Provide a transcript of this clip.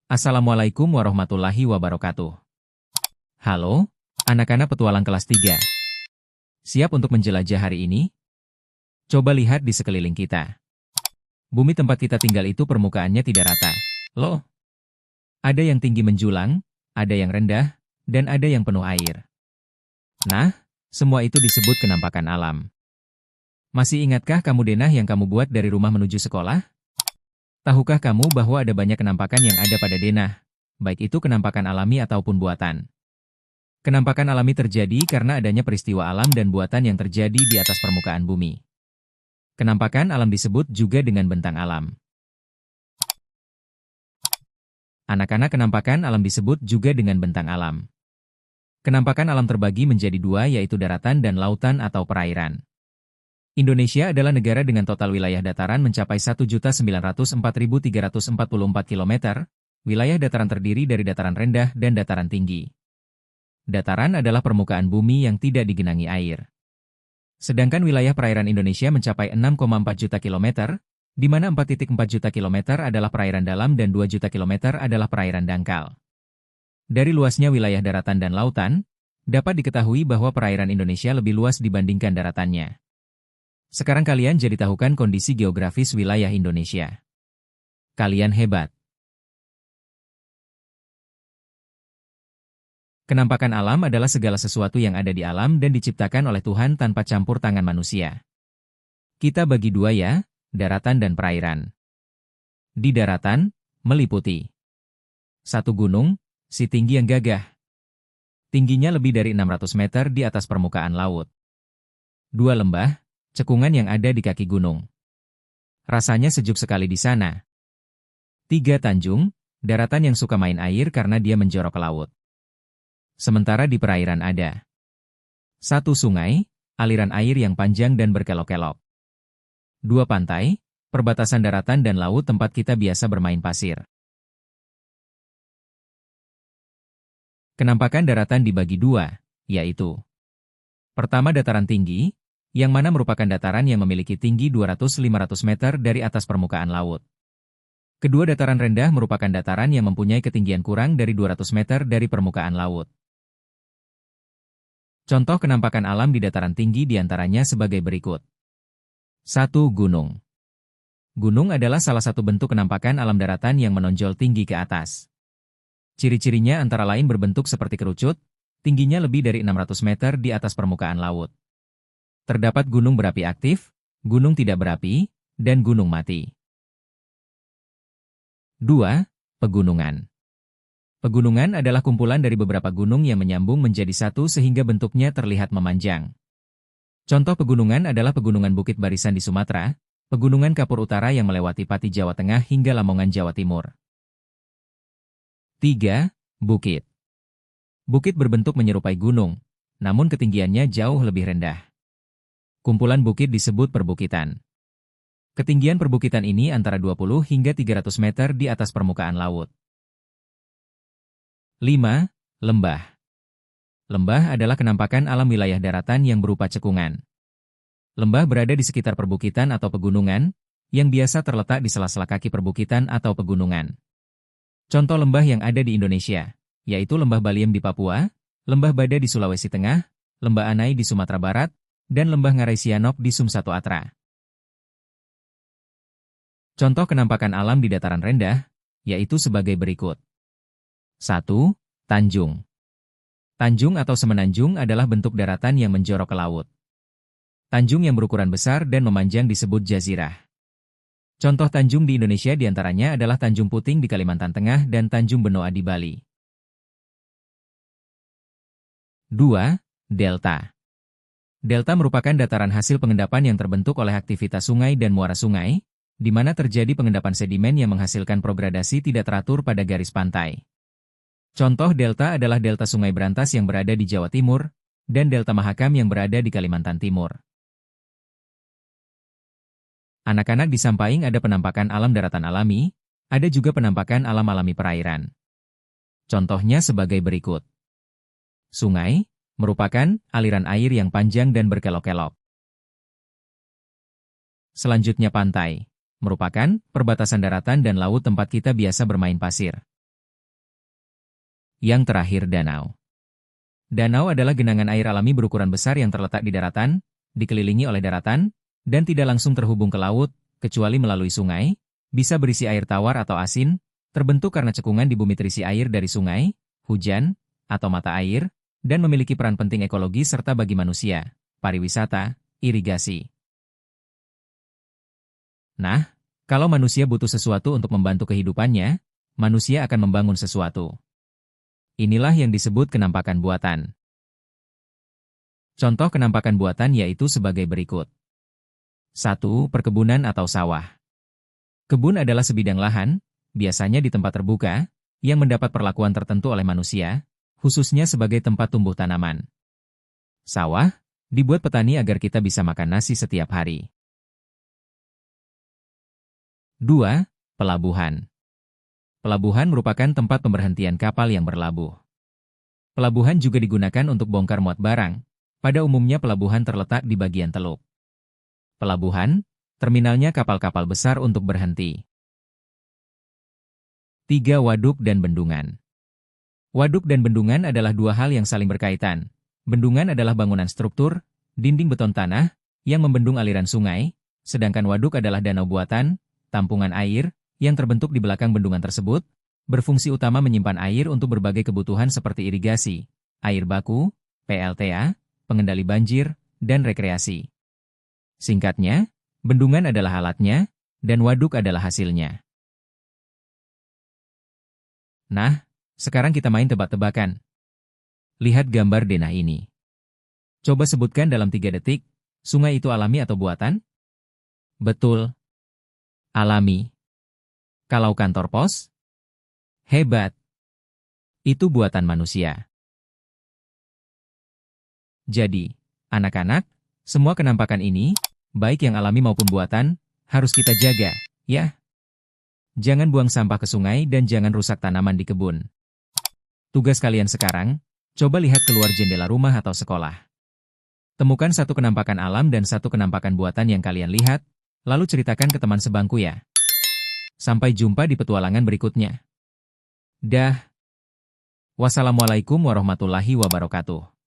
Assalamualaikum warahmatullahi wabarakatuh. Halo, anak-anak petualang kelas 3. Siap untuk menjelajah hari ini? Coba lihat di sekeliling kita. Bumi tempat kita tinggal itu permukaannya tidak rata. Loh, ada yang tinggi menjulang, ada yang rendah, dan ada yang penuh air. Nah, semua itu disebut kenampakan alam. Masih ingatkah kamu denah yang kamu buat dari rumah menuju sekolah? Tahukah kamu bahwa ada banyak kenampakan yang ada pada denah, baik itu kenampakan alami ataupun buatan? Kenampakan alami terjadi karena adanya peristiwa alam dan buatan yang terjadi di atas permukaan bumi. Kenampakan alam disebut juga dengan bentang alam. Anak-anak, kenampakan alam disebut juga dengan bentang alam. Kenampakan alam terbagi menjadi dua, yaitu daratan dan lautan atau perairan. Indonesia adalah negara dengan total wilayah dataran mencapai 1.904.344 km. Wilayah dataran terdiri dari dataran rendah dan dataran tinggi. Dataran adalah permukaan bumi yang tidak digenangi air. Sedangkan wilayah perairan Indonesia mencapai 6,4 juta kilometer, di mana 4,4 juta kilometer adalah perairan dalam dan 2 juta kilometer adalah perairan dangkal. Dari luasnya wilayah daratan dan lautan, dapat diketahui bahwa perairan Indonesia lebih luas dibandingkan daratannya. Sekarang kalian jadi tahukan kondisi geografis wilayah Indonesia. Kalian hebat. Kenampakan alam adalah segala sesuatu yang ada di alam dan diciptakan oleh Tuhan tanpa campur tangan manusia. Kita bagi dua ya, daratan dan perairan. Di daratan, meliputi 1. Gunung, si tinggi yang gagah. Tingginya lebih dari 600 meter di atas permukaan laut. 2. Lembah, cekungan yang ada di kaki gunung. Rasanya sejuk sekali di sana. 3. Tanjung, daratan yang suka main air karena dia menjorok ke laut. Sementara di perairan ada 1. Sungai, aliran air yang panjang dan berkelok-kelok. 2. Pantai, perbatasan daratan dan laut tempat kita biasa bermain pasir. Kenampakan daratan dibagi dua, yaitu pertama, dataran tinggi, yang mana merupakan dataran yang memiliki tinggi 200-500 meter dari atas permukaan laut. Kedua, dataran rendah merupakan dataran yang mempunyai ketinggian kurang dari 200 meter dari permukaan laut. Contoh kenampakan alam di dataran tinggi diantaranya sebagai berikut. 1. Gunung. Gunung adalah salah satu bentuk kenampakan alam daratan yang menonjol tinggi ke atas. Ciri-cirinya antara lain berbentuk seperti kerucut, tingginya lebih dari 600 meter di atas permukaan laut. Terdapat gunung berapi aktif, gunung tidak berapi, dan gunung mati. 2. Pegunungan. Pegunungan adalah kumpulan dari beberapa gunung yang menyambung menjadi satu sehingga bentuknya terlihat memanjang. Contoh pegunungan adalah Pegunungan Bukit Barisan di Sumatera, Pegunungan Kapur Utara yang melewati Pati Jawa Tengah hingga Lamongan Jawa Timur. 3. Bukit. Bukit berbentuk menyerupai gunung, namun ketinggiannya jauh lebih rendah. Kumpulan bukit disebut perbukitan. Ketinggian perbukitan ini antara 20 hingga 300 meter di atas permukaan laut. 5. Lembah. Lembah adalah kenampakan alam wilayah daratan yang berupa cekungan. Lembah berada di sekitar perbukitan atau pegunungan, yang biasa terletak di sela-sela kaki perbukitan atau pegunungan. Contoh lembah yang ada di Indonesia, yaitu Lembah Baliem di Papua, Lembah Bada di Sulawesi Tengah, Lembah Anai di Sumatera Barat, dan Lembah Ngarai Sianok di Sumsatu Atra. Contoh kenampakan alam di dataran rendah, yaitu sebagai berikut. 1. Tanjung. Tanjung atau semenanjung adalah bentuk daratan yang menjorok ke laut. Tanjung yang berukuran besar dan memanjang disebut jazirah. Contoh tanjung di Indonesia diantaranya adalah Tanjung Puting di Kalimantan Tengah dan Tanjung Benoa di Bali. 2. Delta. Delta merupakan dataran hasil pengendapan yang terbentuk oleh aktivitas sungai dan muara sungai, di mana terjadi pengendapan sedimen yang menghasilkan progradasi tidak teratur pada garis pantai. Contoh delta adalah delta Sungai Brantas yang berada di Jawa Timur, dan delta Mahakam yang berada di Kalimantan Timur. Anak-anak, di Sampaing ada penampakan alam daratan alami, ada juga penampakan alam alami perairan. Contohnya sebagai berikut. Sungai, merupakan aliran air yang panjang dan berkelok-kelok. Selanjutnya pantai, merupakan perbatasan daratan dan laut tempat kita biasa bermain pasir. Yang terakhir danau. Danau adalah genangan air alami berukuran besar yang terletak di daratan, dikelilingi oleh daratan, dan tidak langsung terhubung ke laut, kecuali melalui sungai, bisa berisi air tawar atau asin, terbentuk karena cekungan di bumi terisi air dari sungai, hujan, atau mata air, dan memiliki peran penting ekologi serta bagi manusia, pariwisata, irigasi. Nah, kalau manusia butuh sesuatu untuk membantu kehidupannya, manusia akan membangun sesuatu. Inilah yang disebut kenampakan buatan. Contoh kenampakan buatan yaitu sebagai berikut. 1. Perkebunan atau sawah. Kebun adalah sebidang lahan, biasanya di tempat terbuka, yang mendapat perlakuan tertentu oleh manusia, khususnya sebagai tempat tumbuh tanaman. Sawah dibuat petani agar kita bisa makan nasi setiap hari. 2. Pelabuhan. Pelabuhan merupakan tempat pemberhentian kapal yang berlabuh. Pelabuhan juga digunakan untuk bongkar muat barang. Pada umumnya pelabuhan terletak di bagian teluk. Pelabuhan, terminalnya kapal-kapal besar untuk berhenti. 3. Waduk dan bendungan. Waduk dan bendungan adalah dua hal yang saling berkaitan. Bendungan adalah bangunan struktur, dinding beton tanah, yang membendung aliran sungai, sedangkan waduk adalah danau buatan, tampungan air, yang terbentuk di belakang bendungan tersebut, berfungsi utama menyimpan air untuk berbagai kebutuhan seperti irigasi, air baku, PLTA, pengendali banjir, dan rekreasi. Singkatnya, bendungan adalah alatnya, dan waduk adalah hasilnya. Nah, sekarang kita main tebak-tebakan. Lihat gambar denah ini. Coba sebutkan dalam 3 detik, sungai itu alami atau buatan? Betul. Alami. Kalau kantor pos? Hebat. Itu buatan manusia. Jadi, anak-anak, semua kenampakan ini, baik yang alami maupun buatan, harus kita jaga, ya. Jangan buang sampah ke sungai dan jangan rusak tanaman di kebun. Tugas kalian sekarang, coba lihat keluar jendela rumah atau sekolah. Temukan satu kenampakan alam dan satu kenampakan buatan yang kalian lihat, lalu ceritakan ke teman sebangku ya. Sampai jumpa di petualangan berikutnya. Dah. Wassalamualaikum warahmatullahi wabarakatuh.